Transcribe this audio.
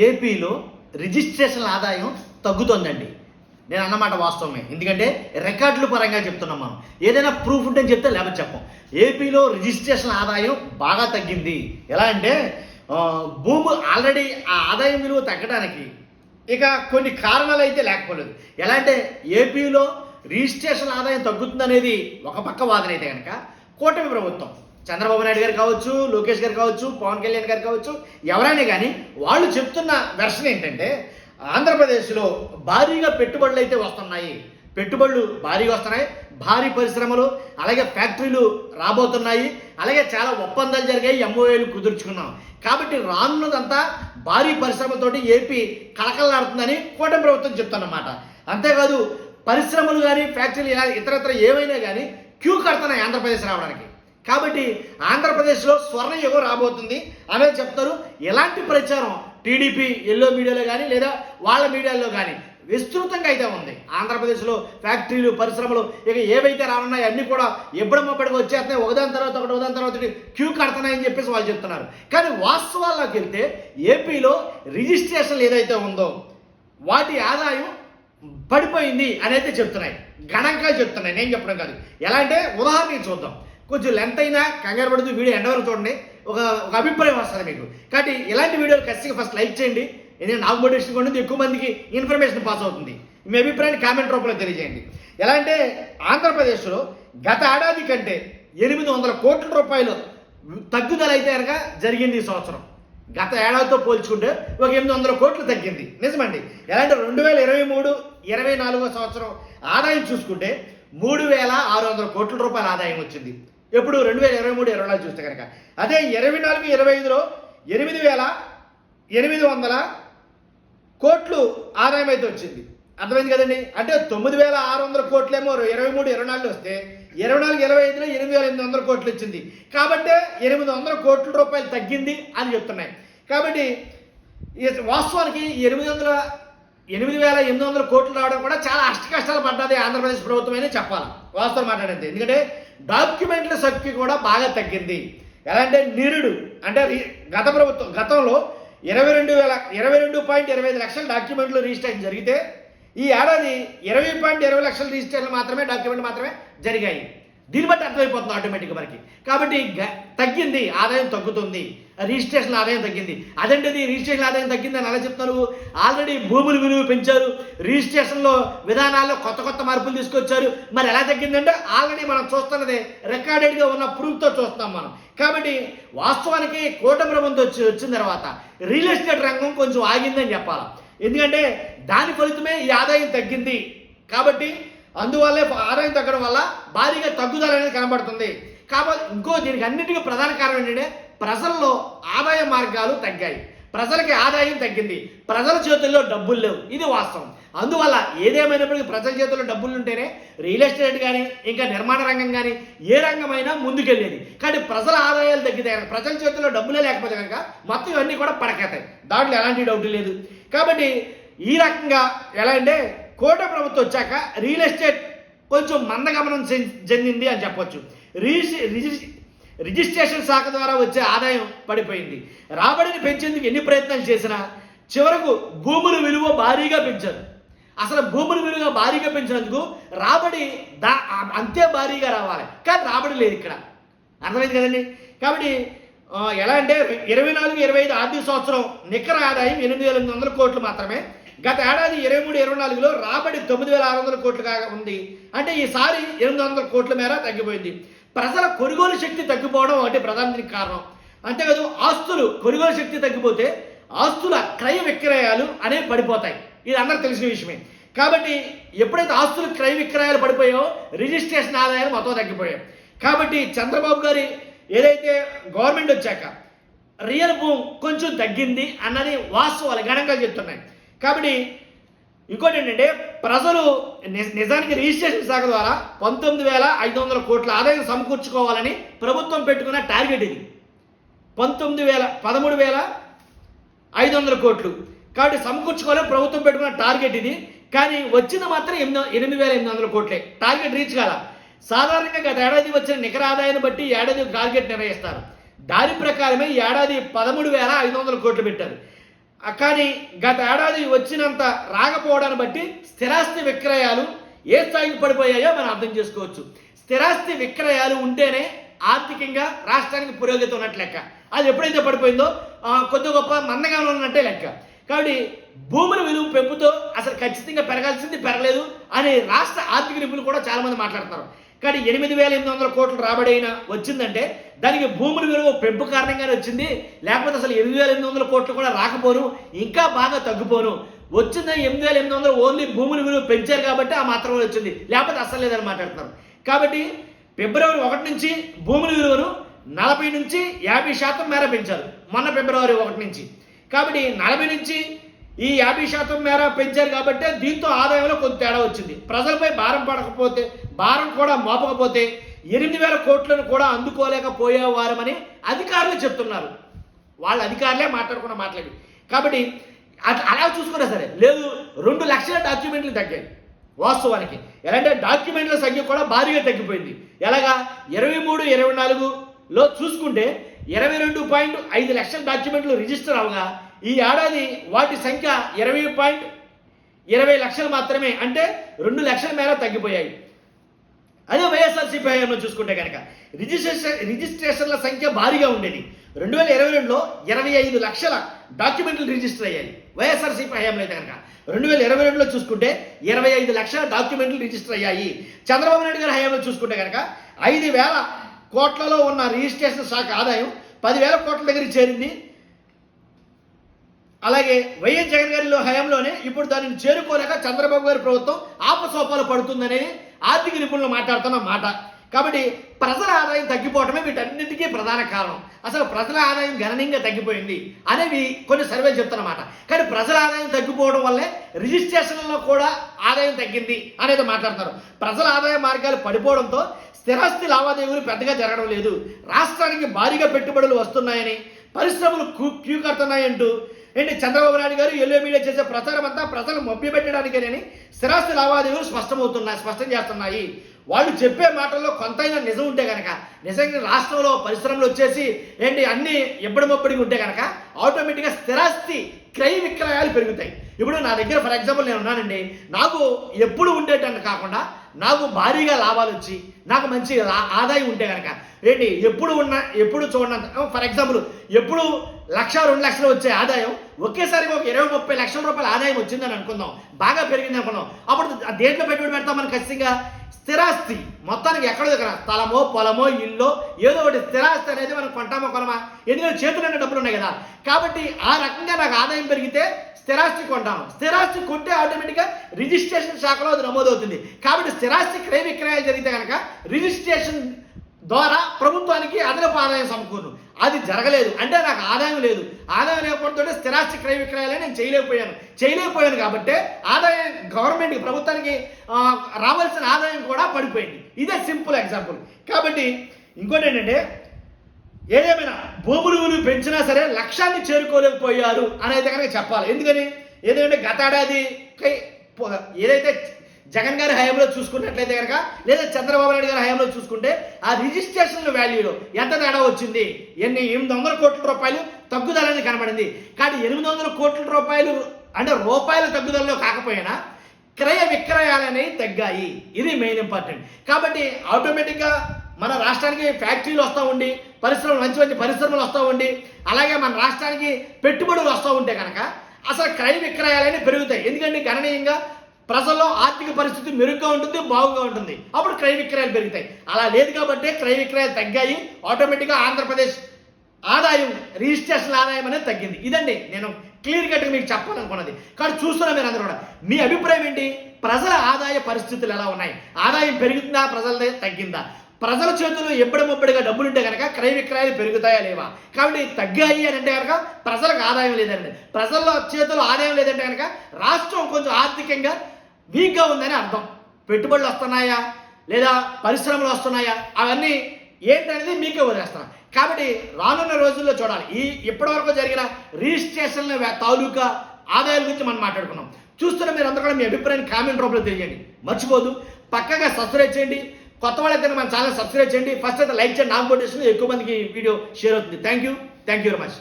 ఏపీలో రిజిస్ట్రేషన్ ఆదాయం తగ్గుతోందండి. నేను అన్నమాట వాస్తవమే. ఎందుకంటే రికార్డుల పరంగా చెప్తున్నాం మనం. ఏదైనా ప్రూఫ్ ఉంటని చెప్తే లేకపోతే చెప్పం. ఏపీలో రిజిస్ట్రేషన్ ఆదాయం బాగా తగ్గింది. ఎలా అంటే భూమి ఆల్రెడీ ఆ ఆదాయం విలువ తగ్గడానికి ఇక కొన్ని కారణాలు అయితే లేకపోలేదు. ఎలా అంటే ఏపీలో రిజిస్ట్రేషన్ ఆదాయం తగ్గుతుందనేది ఒక పక్క వాదన అయితే కనుక కూటమి ప్రభుత్వం చంద్రబాబు నాయుడు గారు కావచ్చు, లోకేష్ గారు కావచ్చు, పవన్ కళ్యాణ్ గారు కావచ్చు, ఎవరైనా కానీ వాళ్ళు చెప్తున్న వెర్షన్ ఏంటంటే ఆంధ్రప్రదేశ్లో భారీగా పెట్టుబడులు అయితే వస్తున్నాయి. పెట్టుబడులు భారీగా వస్తున్నాయి, భారీ పరిశ్రమలు అలాగే ఫ్యాక్టరీలు రాబోతున్నాయి, అలాగే చాలా ఒప్పందాలు జరిగాయి, ఎంఓఏలు కుదుర్చుకున్నాం. కాబట్టి రానున్నదంతా భారీ పరిశ్రమలతోటి ఏపీ కలకలలాడుతుందని కూటమి ప్రభుత్వం చెప్తున్నమాట. అంతేకాదు పరిశ్రమలు కానీ ఫ్యాక్టరీలు ఇలా ఇతరత్ర ఏమైనా కానీ క్యూ కడుతున్నాయి ఆంధ్రప్రదేశ్ రావడానికి. కాబట్టి ఆంధ్రప్రదేశ్లో స్వర్ణ యుగం రాబోతుంది అనేది చెప్తారు. ఎలాంటి ప్రచారం టీడీపీ ఎల్లో మీడియాలో కానీ లేదా వాళ్ళ మీడియాలో కానీ విస్తృతంగా అయితే ఉంది. ఆంధ్రప్రదేశ్లో ఫ్యాక్టరీలు పరిశ్రమలు ఇక ఏవైతే రానున్నాయో అన్నీ కూడా ఎప్పుడమ్మప్పటికి వచ్చేస్తున్నాయి, ఒకదాని తర్వాత ఒకటి క్యూ కడుతున్నాయని చెప్పేసి వాళ్ళు చెప్తున్నారు. కానీ వాస్తవాల్లోకి వెళ్తే ఏపీలో రిజిస్ట్రేషన్ ఏదైతే ఉందో వాటి ఆదాయం పడిపోయింది అనేది చెప్తున్నాయి, గణాంకాలు చెప్తున్నాయి, నేను చెప్పడం కాదు. ఎలా అంటే ఉదాహరణకి చూద్దాం, కొంచెం లెంత్ అయినా కంగారు పడుతూ వీడియో ఎండ్ వరకు చూడండి, ఒక అభిప్రాయం వస్తుంది మీకు. కాబట్టి ఇలాంటి వీడియోలు ఖచ్చితంగా ఫస్ట్ లైక్ చేయండి, ఎందుకంటే నాకు మోటివేషన్ కొంటుంది, ఎక్కువ మందికి ఇన్ఫర్మేషన్ పాస్ అవుతుంది. మీ అభిప్రాయాన్ని కామెంట్ రూపంలో తెలియజేయండి. ఎలా అంటే ఆంధ్రప్రదేశ్లో గత ఏడాది కంటే 800 కోట్ల రూపాయలు తగ్గుదల అయితే కనుక జరిగింది ఈ సంవత్సరం. గత ఏడాదితో పోల్చుకుంటే ఒక 800 కోట్లు తగ్గింది, నిజమండి. ఎలా అంటే 2023-24 సంవత్సరం ఆదాయం చూసుకుంటే 3600 కోట్ల రూపాయల ఆదాయం వచ్చింది. ఎప్పుడు 2023-24 చూస్తే కనుక. అదే 24-25లో 8800 కోట్లు ఆదాయం అయితే వచ్చింది. అర్థమైంది కదండి. అంటే 9600 కోట్లేమో 23-24 వస్తే 24-25లో 8800 కోట్లు వచ్చింది. కాబట్టి 800 కోట్ల రూపాయలు తగ్గింది అని చెప్తున్నాయి. కాబట్టి వాస్తవానికి 8800 కోట్లు రావడం కూడా చాలా కష్టాలు పడ్డది ఆంధ్రప్రదేశ్ ప్రభుత్వమే చెప్పాలి వాస్తవం మాట్లాడితే. ఎందుకంటే డాక్యుమెంట్ల సంఖ్య కూడా బాగా తగ్గింది. ఎలా అంటే నిరుడు అంటే గతంలో 22.25 లక్షల డాక్యుమెంట్లు రిజిస్ట్రేషన్ జరిగితే ఈ ఏడాది 20.20 లక్షల రిజిస్ట్రేషన్లు మాత్రమే డాక్యుమెంట్ మాత్రమే జరిగాయి. దీన్ని బట్టి అర్థమైపోతుంది ఆటోమేటిక్గా మనకి. కాబట్టి తగ్గింది, ఆదాయం తగ్గుతుంది, రిజిస్ట్రేషన్ ఆదాయం తగ్గింది. అదేంటిది రిజిస్ట్రేషన్ ఆదాయం తగ్గింది అని అలా చెప్తారు. ఆల్రెడీ భూముల విలువ పెంచారు, రిజిస్ట్రేషన్లో విధానాల్లో కొత్త మార్పులు తీసుకొచ్చారు. మరి ఎలా తగ్గిందంటే ఆల్రెడీ మనం చూస్తున్నదే రికార్డెడ్గా ఉన్న ప్రూఫ్తో చూస్తాం మనం. కాబట్టి వాస్తవానికి కూటమి ప్రభుత్వం వచ్చిన తర్వాత రియల్ ఎస్టేట్ రంగం కొంచెం ఆగిందని చెప్పాలి. ఎందుకంటే దాని ఫలితమే ఈ ఆదాయం తగ్గింది. కాబట్టి అందువల్లే ఆదాయం తగ్గడం వల్ల భారీగా తగ్గుదల అనేది కనబడుతుంది. కాబట్టి దీనికి అన్నిటికీ ప్రధాన కారణం ఏంటంటే ప్రజల్లో ఆదాయ మార్గాలు తగ్గాయి, ప్రజలకి ఆదాయం తగ్గింది, ప్రజల చేతుల్లో డబ్బులు లేవు, ఇది వాస్తవం. అందువల్ల ఏదేమైనప్పటికీ ప్రజల చేతుల్లో డబ్బులు ఉంటేనే రియల్ ఎస్టేట్ కానీ ఇంకా నిర్మాణ రంగం కానీ ఏ రంగమైనా ముందుకెళ్ళేది. కానీ ప్రజల ఆదాయాలు తగ్గితే ప్రజల చేతుల్లో డబ్బులే లేకపోతే కనుక మొత్తం ఇవన్నీ కూడా పడకేతాయి, దాంట్లో ఎలాంటి డౌట్ లేదు. కాబట్టి ఈ రకంగా ఎలా అంటే కూటమి ప్రభుత్వం వచ్చాక రియల్ ఎస్టేట్ కొంచెం మందగమనం చెందింది అని చెప్పొచ్చు. రిజిస్ట్రేషన్ శాఖ ద్వారా వచ్చే ఆదాయం పడిపోయింది. రాబడిని పెంచేందుకు ఎన్ని ప్రయత్నాలు చేసినా చివరకు భూముల విలువ భారీగా పెంచారు. అసలు భూముల విలువ భారీగా పెంచినందుకు రాబడి అంతే భారీగా రావాలి, కానీ రాబడి లేదు ఇక్కడ. అర్థమైంది కదండి. కాబట్టి ఎలా అంటే 24-25 ఆర్థిక సంవత్సరం నికర ఆదాయం 8800 కోట్లు మాత్రమే. గత ఏడాది 23-24లో రాబడి 9600 కోట్లుగా ఉంది. అంటే ఈసారి 800 కోట్ల మేర తగ్గిపోయింది. ప్రజల కొనుగోలు శక్తి తగ్గిపోవడం ఒకటి ప్రధాన కారణం. అంతేకాదు ఆస్తులు కొనుగోలు శక్తి తగ్గిపోతే ఆస్తుల క్రయ విక్రయాలు అనేవి పడిపోతాయి, ఇది అందరికి తెలిసిన విషయమే. కాబట్టి ఎప్పుడైతే ఆస్తుల క్రయ విక్రయాలు పడిపోయాయో రిజిస్ట్రేషన్ ఆదాయాలు మొత్తం తగ్గిపోయాయి. కాబట్టి చంద్రబాబు గారి ఏదైతే గవర్నమెంట్ వచ్చాక రియల్ భూమి కొంచెం తగ్గింది అన్నది వాస్తవాలు గణంగా చెప్తున్నాయి. కాబట్టి ఇంకోటి ఏంటంటే ప్రజలు నిజానికి రిజిస్ట్రేషన్ శాఖ ద్వారా 19,500 కోట్ల ఆదాయం సమకూర్చుకోవాలని ప్రభుత్వం పెట్టుకున్న టార్గెట్ ఇది. 13,500 కోట్లు కాబట్టి సమకూర్చుకోవాలని ప్రభుత్వం పెట్టుకున్న టార్గెట్ ఇది. కానీ వచ్చింది మాత్రం 8,800 కోట్లే, టార్గెట్ రీచ్ కాల. సాధారణంగా గత ఏడాది వచ్చిన నికర ఆదాయాన్ని బట్టి ఏడాది టార్గెట్ నిర్ణయిస్తారు. దాని ప్రకారమే ఈ ఏడాది 13,500 కోట్లు పెట్టారు. కానీ గత ఏడాది వచ్చినంత రాకపోవడాన్ని బట్టి స్థిరాస్తి విక్రయాలు ఏ స్థాయికి పడిపోయాయో మనం అర్థం చేసుకోవచ్చు. స్థిరాస్తి విక్రయాలు ఉంటేనే ఆర్థికంగా రాష్ట్రానికి పురోగతి ఉన్నట్టు లెక్క. అది ఎప్పుడైతే పడిపోయిందో కొద్ది గొప్ప మందగానే ఉన్నట్టే లెక్క. కాబట్టి భూముల విలువ పెంపుతో అసలు ఖచ్చితంగా పెరగాల్సింది పెరగలేదు అని రాష్ట్ర ఆర్థిక నిపుణులు కూడా చాలామంది మాట్లాడుతున్నారు. కానీ 8,800 కోట్లు రాబడి అయినా వచ్చిందంటే దానికి భూముల విలువ పెంపు కారణంగానే వచ్చింది, లేకపోతే అసలు 8,800 కోట్లు కూడా రాకపోను, ఇంకా బాగా తగ్గిపోను. వచ్చిందని 8,800 ఓన్లీ భూముల విలువ పెంచారు కాబట్టి ఆ మాత్రమే వచ్చింది, లేకపోతే అసలు లేదని మాట్లాడుతున్నారు. కాబట్టి ఫిబ్రవరి 1 నుంచి భూముల విలువను 40 నుంచి 50% మేర పెంచారు మొన్న ఫిబ్రవరి 1 నుంచి. కాబట్టి 40 నుంచి ఈ 50% మేర పెంచారు కాబట్టి దీంతో ఆదాయంలో కొంత తేడా వచ్చింది. ప్రజలపై భారం కూడా మోపకపోతే 8,000 కోట్లను కూడా అందుకోలేకపోయేవారమని అధికారులు చెప్తున్నారు. వాళ్ళ అధికారులే మాట్లాడుకున్న మాట్లాడి. కాబట్టి అలా చూసుకున్నా సరే లేదు, 2 లక్షల డాక్యుమెంట్లు తగ్గాయి వాస్తవానికి. ఎలాంటి డాక్యుమెంట్ల సంఖ్య కూడా భారీగా తగ్గిపోయింది. ఎలాగా 23-24లో చూసుకుంటే 22.5 లక్షల డాక్యుమెంట్లు రిజిస్టర్ అవగా ఈ ఏడాది వాటి సంఖ్య 20 లక్షలు మాత్రమే, అంటే 2 లక్షల మేర తగ్గిపోయాయి. అదే వైఎస్ఆర్సీపీ హయాంలో చూసుకుంటే కనుక రిజిస్ట్రేషన్ల సంఖ్య భారీగా ఉండేది. 2022లో 25 లక్షల డాక్యుమెంట్లు రిజిస్టర్ అయ్యాయి వైఎస్ఆర్సీపీ హయాంలో. అయితే కనుక 2022లో చూసుకుంటే 25 లక్షల డాక్యుమెంట్లు రిజిస్టర్ అయ్యాయి. చంద్రబాబు నాయుడు గారి హయాంలో చూసుకుంటే కనుక 5,000 కోట్లలో ఉన్న రిజిస్ట్రేషన్ శాఖ ఆదాయం 10,000 కోట్ల దగ్గరికి చేరింది. అలాగే వైఎస్ జగన్ గారి హయాంలోనే ఇప్పుడు దానిని చేరుకోలేక చంద్రబాబు గారి ప్రభుత్వం ఆపసోపాలు పడుతుందనేది ఆర్థిక నిపుణులు మాట్లాడుతున్న మాట. కాబట్టి ప్రజల ఆదాయం తగ్గిపోవటమే వీటన్నిటికీ ప్రధాన కారణం. అసలు ప్రజల ఆదాయం గణనీయంగా తగ్గిపోయింది అనేవి కొన్ని సర్వేలు చెప్తున్నమాట. కానీ ప్రజల ఆదాయం తగ్గిపోవడం వల్లే రిజిస్ట్రేషన్లలో కూడా ఆదాయం తగ్గింది అనేది మాట్లాడతారు. ప్రజల ఆదాయ మార్గాలు పడిపోవడంతో స్థిరాస్తి లావాదేవీలు పెద్దగా జరగడం లేదు, రాష్ట్రానికి భారీగా పెట్టుబడులు వస్తున్నాయని, పరిశ్రమలు క్యూ కడుతున్నాయంటూ చంద్రబాబు నాయుడు గారు ఎల్లో మీడియా చేసే ప్రచారం అంతా ప్రజలు మభ్యపెట్టడానికేనని స్థిరాస్తి లావాదేవీలు స్పష్టం చేస్తున్నాయి. వాళ్ళు చెప్పే మాటల్లో కొంతైనా నిజం ఉంటే కనుక, నిజంగా రాష్ట్రంలో పరిశ్రమలు వచ్చేసి అన్ని ఇబ్బడిమొబ్బడిగా ఉంటే కనుక ఆటోమేటిక్గా స్థిరాస్తి క్రయ విక్రయాలు పెరుగుతాయి. ఇప్పుడు నా దగ్గర ఫర్ ఎగ్జాంపుల్ నేను ఉన్నానండి, నాకు ఎప్పుడు ఉండేటట్టు కాకుండా నాకు భారీగా లాభాలు వచ్చి నాకు మంచి ఆదాయం ఉంటే కనుక ఎప్పుడు చూడండి. ఫర్ ఎగ్జాంపుల్ ఎప్పుడు 1,00,000-2 లక్షలు వచ్చే ఆదాయం ఒకేసారి ఒక 20-30 లక్షల రూపాయల ఆదాయం వచ్చిందని అనుకుందాం, బాగా పెరిగింది అనుకుందాం. అప్పుడు దేంట్లో పెట్టుబడి పెడతాం? మనం ఖచ్చితంగా స్థిరాస్తి మొత్తానికి ఎక్కడో దగ్గర స్థలమో పొలమో ఇల్లు ఏదో ఒకటి స్థిరాస్తి అనేది మనం కొంటామో కొనమా, ఎందుకంటే చేతులైన డబ్బులు ఉన్నాయి కదా. కాబట్టి ఆ రకంగా నాకు ఆదాయం పెరిగితే స్థిరాస్తి కొంటాను. స్థిరాస్తి కొంటే ఆటోమేటిక్గా రిజిస్ట్రేషన్ శాఖలో అది నమోదవుతుంది. కాబట్టి స్థిరాస్తి క్రయ విక్రయాలు జరిగితే కనుక రిజిస్ట్రేషన్ ద్వారా ప్రభుత్వానికి అదనపు ఆదాయం సమకూరు. అది జరగలేదు అంటే నాకు ఆదాయం లేదు. ఆదాయం లేకపోతే స్థిరాస్తి క్రయ విక్రయాలే నేను చేయలేకపోయాను కాబట్టి ఆదాయం గవర్నమెంట్కి ప్రభుత్వానికి రావాల్సిన ఆదాయం కూడా పడిపోయింది. ఇదే సింపుల్ ఎగ్జాంపుల్. కాబట్టి ఇంకోటి ఏంటంటే ఏదేమైనా భూముల విలువ పెంచినా సరే లక్ష్యాన్ని చేరుకోలేకపోయారు అనేది కనుక చెప్పాలి. ఎందుకని ఏదంటే గత ఏడాది ఏదైతే జగన్ గారి హయాంలో చూసుకున్నట్లయితే కనుక లేదా చంద్రబాబు నాయుడు గారి హయాంలో చూసుకుంటే ఆ రిజిస్ట్రేషన్ల వాల్యూలో ఎంత తేడా వచ్చింది? 800 కోట్ల రూపాయలు తగ్గుదలని కనబడింది. కానీ 800 కోట్ల రూపాయలు అంటే రూపాయల తగ్గుదలలో కాకపోయినా క్రయ విక్రయాలు అనేవి తగ్గాయి. ఇది మెయిన్ ఇంపార్టెంట్. కాబట్టి ఆటోమేటిక్గా మన రాష్ట్రానికి ఫ్యాక్టరీలు వస్తూ ఉండి పరిశ్రమలు మంచి పరిశ్రమలు వస్తూ ఉండి అలాగే మన రాష్ట్రానికి పెట్టుబడులు వస్తూ ఉంటే కనుక అసలు క్రయ విక్రయాలన్నీ పెరుగుతాయి. ఎందుకంటే గణనీయంగా ప్రజల్లో ఆర్థిక పరిస్థితి మెరుగ్గా ఉంటుంది, బాగుగా ఉంటుంది. అప్పుడు క్రయ విక్రయాలు పెరుగుతాయి. అలా లేదు కాబట్టి క్రయ విక్రయాలు తగ్గాయి. ఆటోమేటిక్గా ఆంధ్రప్రదేశ్ ఆదాయం రిజిస్ట్రేషన్ ఆదాయం అనేది తగ్గింది. ఇదండి నేను క్లియర్ కట్గా మీకు చెప్పాలనుకున్నది. కానీ చూస్తున్నా మీరు అందరూ కూడా మీ అభిప్రాయం ఏంటి? ప్రజల ఆదాయ పరిస్థితులు ఎలా ఉన్నాయి? ఆదాయం పెరుగుతుందా, ప్రజలదే తగ్గిందా? ప్రజల చేతుల్లో ఎప్పటికప్పుడుగా డబ్బులు ఉంటే కనుక క్రయ విక్రయాలు పెరుగుతాయా లేవా? కాబట్టి తగ్గాయి అని అంటే కనుక ప్రజలకు ఆదాయం లేదండి. ప్రజల చేతుల్లో ఆదాయం లేదంటే కనుక రాష్ట్రం కొంచెం ఆర్థికంగా వీక్గా ఉందని అర్థం. పెట్టుబడులు వస్తున్నాయా లేదా పరిశ్రమలు వస్తున్నాయా అవన్నీ ఏంటనేది మీకే వదిలేస్తున్నాం. కాబట్టి రానున్న రోజుల్లో చూడాలి. ఇప్పటివరకు జరిగిన రిజిస్ట్రేషన్ల తాలూకా ఆదాయాల గురించి మనం మాట్లాడుకున్నాం. చూస్తున్న మీరు అందరూ కూడా మీ అభిప్రాయాన్ని కామెంట్ రూపంలో తెలియజేయండి. మర్చిపోదు పక్కగా సబ్స్క్రైబ్ చేయండి. కొత్త వాళ్ళైతే మన ఛానల్ సబ్స్క్రైబ్ చేయండి. ఫస్ట్ అయితే లైక్ చేయండి. నాకు మోటివేషన్ ఎక్కువ మందికి వీడియో షేర్ అవుతుంది. Thank you very much.